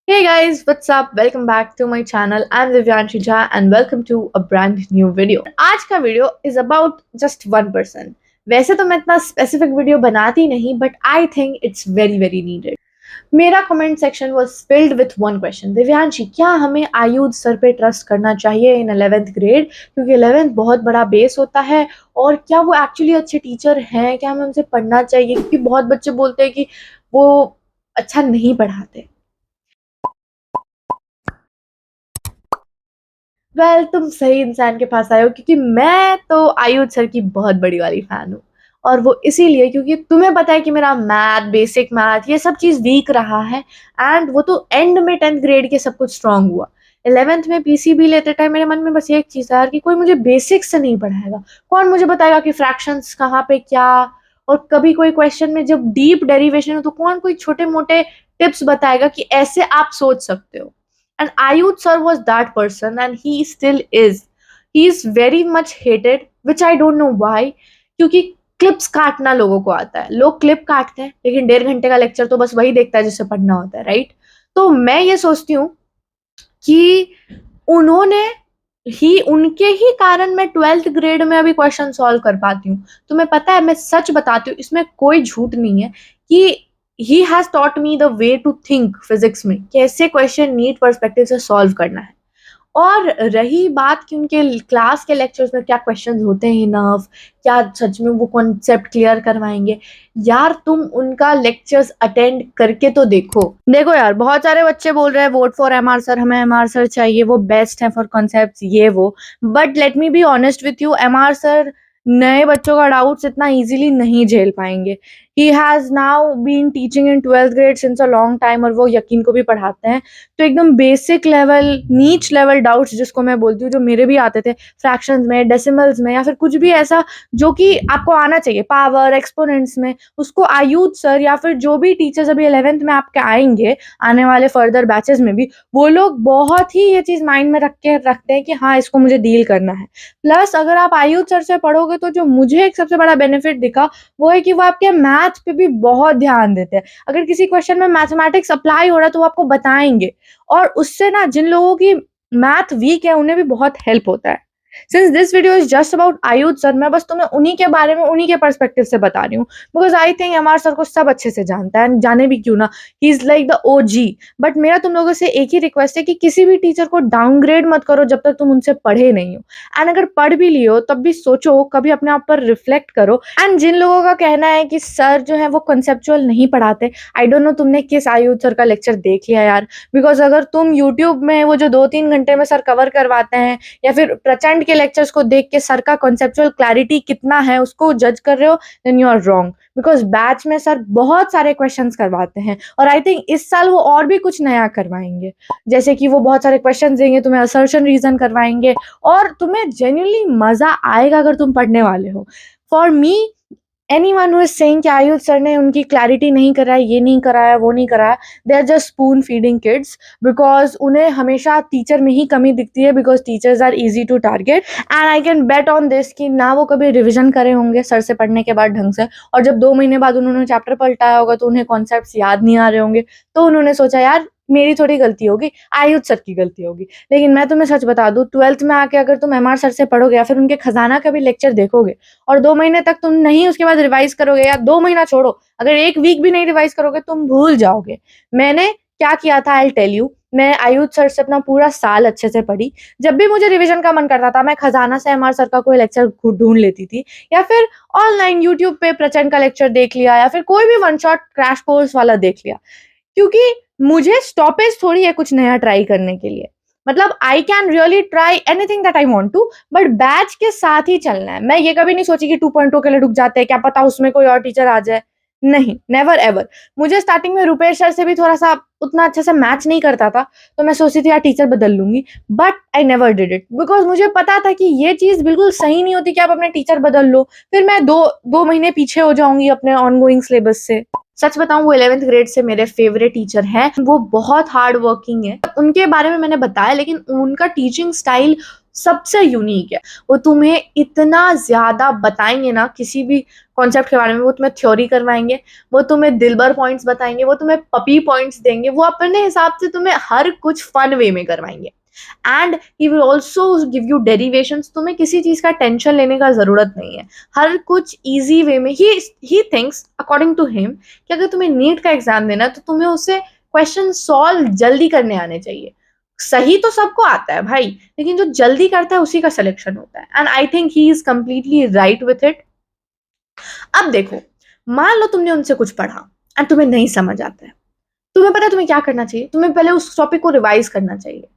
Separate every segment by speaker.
Speaker 1: Hey guys, what's up? Welcome back to my channel. I'm Divyanshi Jha and welcome to a brand new video. आज का video is about just one person. वैसे तो मैं इतना specific video बनाती नहीं, but I think it's very needed. मेरा comment section was filled with one question. Divyanshi, क्या हमें आयुध सर पे ट्रस्ट करना चाहिए इन 11th ग्रेड? क्योंकि 11th बहुत बड़ा बेस होता है और क्या वो एक्चुअली अच्छे टीचर हैं? क्या हमें उनसे पढ़ना चाहिए? क्योंकि बहुत बच्चे बोलते हैं कि वो अच्छा नहीं पढ़ाते। तुम सही इंसान के पास आए हो क्योंकि मैं तो आयुध सर की बहुत बड़ी वाली फैन हूँ। और वो इसीलिए क्योंकि तुम्हें पता है कि मेरा मैथ, बेसिक मैथ, ये सब चीज वीक रहा है। एंड वो तो एंड में 10th ग्रेड के सब कुछ स्ट्रांग हुआ। 11th में पीसीबी लेते टाइम मेरे मन में बस एक चीज था यार कि कोई मुझे बेसिक से नहीं पढ़ाएगा। कौन मुझे बताएगा कि फ्रैक्शंस कहाँ पे क्या। और कभी कोई क्वेश्चन में जब डीप डेरिवेशन हो तो कौन कोई छोटे मोटे टिप्स बताएगा कि ऐसे आप सोच सकते हो। And Ayush sir was that person, and he still is. He is very much hated, which I don't know why. क्योंकि क्लिप्स काटना लोगों को आता है, लोग क्लिप काटते हैं, लेकिन 1.5 घंटे का लेक्चर तो बस वही देखता है जिससे पढ़ना होता है, राइट? तो मैं ये सोचती हूँ कि उन्होंने उनके ही कारण मैं 12th ग्रेड में अभी क्वेश्चन सॉल्व कर पाती हूँ। तुम्हें पता है, मैं सच बताती हूँ, इसमें कोई झूठ नहीं है कि he has taught me the way to think physics में कैसे क्वेश्चन नीट पर्सपेक्टिव से सॉल्व करना है। और रही बात कि उनके क्लास के लेक्चर्स में क्या क्वेश्चंस होते हैं इनफ, क्या सच में वो कॉन्सेप्ट क्लियर करवाएंगे। यार तुम उनका लेक्चर्स अटेंड करके तो देखो। देखो यार, बहुत सारे बच्चे बोल रहे हैं वोट फॉर एमआर सर, हमें एमआर सर चाहिए, वो बेस्ट है फॉर कॉन्सेप्ट्स ये वो। But let me be honest with you, MR sir नए बच्चों का डाउट्स इतना इजीली नहीं झेल पाएंगे। He has now been teaching in 12th grade since a long time और वो यकीन को भी पढ़ाते हैं। तो एकदम बेसिक लेवल, नीच लेवल डाउट्स जिसको मैं बोलती हूँ, जो मेरे भी आते थे फ्रैक्शंस में, डेसिमल्स में, या फिर कुछ भी ऐसा जो कि आपको आना चाहिए, पावर एक्सपोनेंट्स में, उसको आयुध सर या फिर जो भी टीचर्स अभी 11th में आपके आएंगे आने वाले फर्दर बैचेस में भी, वो लोग बहुत ही ये चीज माइंड में रख के रखते हैं कि हाँ इसको मुझे डील करना है। प्लस अगर आप आयुध सर से पढ़ोगे तो जो मुझे एक सबसे बड़ा बेनिफिट दिखा वो है कि वो आपके मैथ पे भी बहुत ध्यान देते हैं। अगर किसी क्वेश्चन में मैथमेटिक्स अप्लाई हो रहा है तो वो आपको बताएंगे। और उससे ना जिन लोगों की मैथ वीक है उन्हें भी बहुत हेल्प होता है। Since this video is just about आयुध सर, मैं बस तुम्हें उन्हीं के बारे में, उन्हीं के पर्सपेक्टिव से बता रही हूँ। Because I think MR sir को सब अच्छे से जानता है, जाने भी क्यों ना, he is like the OG. But मेरा तुम लोगों से एक ही रिक्वेस्ट है कि किसी भी टीचर को डाउनग्रेड मत करो जब तक तुम उनसे पढ़े नहीं हो। एंड अगर पढ़ भी लियो तब भी सोचो, कभी अपने आप पर रिफ्लेक्ट करो। एंड जिन लोगों का कहना है कि सर जो है वो कंसेप्चुअल नहीं पढ़ाते, आई डोंट नो तुमने किस आयुध सर का लेक्चर देख लिया यार। बिकॉज अगर तुम यूट्यूब में वो जो 2-3 घंटे में सर कवर करवाते हैं या फिर प्रचंड के लेक्चर्स को देख के सर का कॉन्सेप्चुअल क्लैरिटी कितना है उसको जज कर रहे हो, then you are wrong. Because batch में सर बहुत सारे क्वेश्चंस करवाते हैं और आई थिंक इस साल वो और भी कुछ नया करवाएंगे। जैसे कि वो बहुत सारे क्वेश्चंस देंगे, तुम्हें असर्शन रीजन करवाएंगे और तुम्हें जेन्युइनली मजा आएगा अगर तुम पढ़ने वाले हो। For me, anyone who is saying कि आयुष सर ने उनकी क्लैरिटी नहीं कराया, ये नहीं कराया, वो नहीं कराया, they are just spoon feeding kids. Because उन्हें हमेशा टीचर में ही कमी दिखती है, because teachers are easy to target. And I can bet on this कि ना वो कभी रिविजन करे होंगे सर से पढ़ने के बाद ढंग से, और जब 2 महीने बाद उन्होंने चैप्टर पलटाया होगा तो उन्हें कॉन्सेप्ट्स याद नहीं आ रहे होंगे। तो उन्होंने सोचा यार मेरी थोड़ी गलती होगी, आयुष सर की गलती होगी। लेकिन मैं तुम्हें सच बता दूं, 12th में आके अगर तुम एमआर सर से पढ़ोगे या फिर उनके खजाना का भी लेक्चर देखोगे और 2 महीने तक तुम नहीं उसके बाद रिवाइज करोगे, या 2 महीना छोड़ो, अगर एक वीक भी नहीं रिवाइज करोगे तुम भूल जाओगे। मैंने क्या किया था आई टेल यू। मैं आयुष सर से अपना पूरा साल अच्छे से पढ़ी। जब भी मुझे रिवीजन का मन करता था मैं खजाना से एमआर सर का कोई लेक्चर ढूंढ लेती थी, या फिर ऑनलाइन यूट्यूब पे प्रचंड का लेक्चर देख लिया, या फिर कोई भी वन शॉट क्रैश कोर्स वाला देख लिया। क्योंकि मुझे स्टॉपेज थोड़ी है कुछ नया ट्राई करने के लिए। मतलब I can really try anything that I want to, but batch के साथ ही चलना है। मैं ये कभी नहीं सोची कि 2.0 के लिए रुक जाते हैं, क्या पता उसमें कोई और टीचर आ जाए। नहीं, नेवर एवर। मुझे स्टार्टिंग में रुपेश सर से भी थोड़ा सा उतना अच्छे से मैच नहीं करता था, तो मैं सोचती थी यार टीचर बदल लूंगी, but I never did it. Because मुझे पता था कि ये चीज बिल्कुल सही नहीं होती कि आप अपने टीचर बदल लो, फिर मैं दो दो महीने पीछे हो जाऊंगी अपने ऑनगोइंग सिलेबस से। सच बताऊं, वो 11th ग्रेड से मेरे फेवरेट टीचर हैं। वो बहुत हार्ड वर्किंग है, उनके बारे में मैंने बताया, लेकिन उनका टीचिंग स्टाइल सबसे यूनिक है। वो तुम्हें इतना ज़्यादा बताएँगे ना किसी भी कॉन्सेप्ट के बारे में, वो तुम्हें थ्योरी करवाएँगे, वो तुम्हें दिल-भर पॉइंट्स बताएँगे, वो तुम्हें पपी पॉइंट्स देंगे, वो अपने हिसाब से तुम्हें हर कुछ फन वे में करवाएँगे। And he will also give you derivations, तुम्हें किसी चीज़ का टेंशन लेने का ज़रूरत नहीं है। हर कुछ ईज़ी वे में he thinks according to him कि अगर तुम्हें नीट का एग्ज़ाम देना है तो तुम्हें उससे क्वेश्चन सॉल्व जल्दी करने आने चाहिए। सही तो सबको आता है भाई, लेकिन जो जल्दी करता है उसी का सिलेक्शन होता है, and I think he is completely right with it. अब देखो, मान लो तुमने उनसे कुछ पढ़ा एंड तुम्हें नहीं समझ आता है। तुम्हें पता है तुम्हें क्या करना चाहिए? तुम्हें पहले उस टॉपिक को रिवाइज़ करना चाहिए।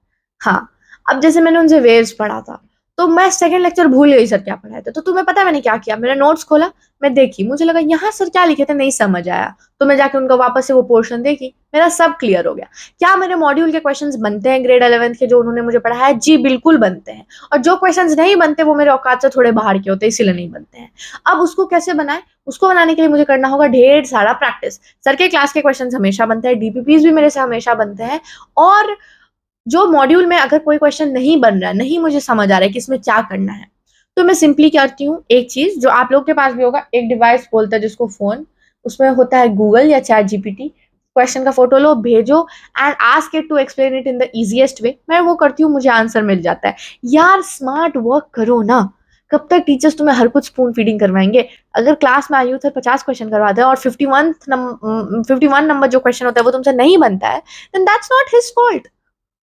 Speaker 1: हाँ, अब जैसे मैंने उनसे वेव्स पढ़ा था, तो मैं सेकंड लेक्चर भूल गई सर क्या पढ़ाए थे। तो तुम्हें पता है मैंने क्या किया? मैंने नोट्स खोला, मैं देखी, मुझे लगा यहाँ सर क्या लिखे थे नहीं समझ आया। तो मैं जाके उनको वापस से वो पोर्शन देखी, मेरा सब क्लियर हो गया। क्या मेरे मॉड्यूल के क्वेश्चंस बनते हैं ग्रेड 11th के जो उन्होंने मुझे पढ़ाया है? जी, बिल्कुल बनते हैं। और जो क्वेश्चंस नहीं बनते वो मेरे औकात से थोड़े बाहर के होते हैं, इसीलिए नहीं बनते हैं। अब उसको कैसे बनाएँ? उसको बनाने के लिए मुझे करना होगा ढेर सारा प्रैक्टिस। सर के क्लास के क्वेश्चंस हमेशा बनते हैं, डीपीपीज़ भी मेरे से हमेशा बनते हैं, और जो मॉड्यूल में अगर कोई क्वेश्चन नहीं बन रहा है, नहीं मुझे समझ आ रहा है कि इसमें क्या करना है, तो मैं सिंपली क्या करती हूँ, एक चीज़ जो आप लोग के पास भी होगा, एक डिवाइस बोलता है जिसको फ़ोन, उसमें होता है गूगल या चैट जीपीटी, क्वेश्चन का फ़ोटो लो, भेजो and ask it to explain it in the easiest way. मैं वो करती हूँ, मुझे आंसर मिल जाता है। यार स्मार्ट वर्क करो ना, कब तक टीचर्स तुम्हें हर कुछ स्पून फीडिंग करवाएँगे? अगर क्लास में आयु सर 50 क्वेश्चन करवाते हैं और 51 नंबर जो क्वेश्चन होता है वो तुमसे नहीं बनता है, then that's not his fault,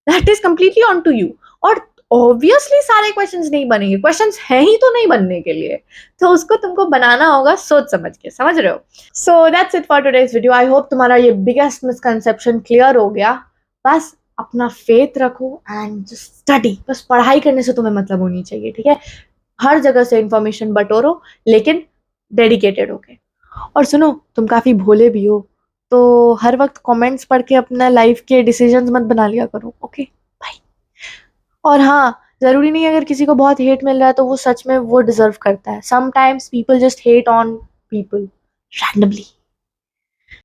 Speaker 1: that is completely on to you. और ऑब्वियसली सारे क्वेश्चंस नहीं बनेंगे, क्वेश्चंस हैं ही तो नहीं बनने के लिए, तो उसको तुमको बनाना होगा सोच समझ के, समझ रहे हो? So that's it for today's video. I hope तुम्हारा ये बिगेस्ट मिसकंसेप्शन क्लियर हो गया। बस अपना फेथ रखो एंड जस्ट स्टडी, बस पढ़ाई करने से तुम्हें मतलब होनी चाहिए, ठीक है? हर जगह से इंफॉर्मेशन बटोरो, लेकिन डेडिकेटेड होके। और सुनो, तुम काफ़ी भोले भी हो, तो हर वक़्त कमेंट्स पढ़ के अपना लाइफ़ के डिसीजंस मत बना लिया करो, ओके? बाय। और हाँ, ज़रूरी नहीं है अगर किसी को बहुत हेट मिल रहा है तो वो सच में वो डिज़र्व करता है। Sometimes people just hate on people randomly.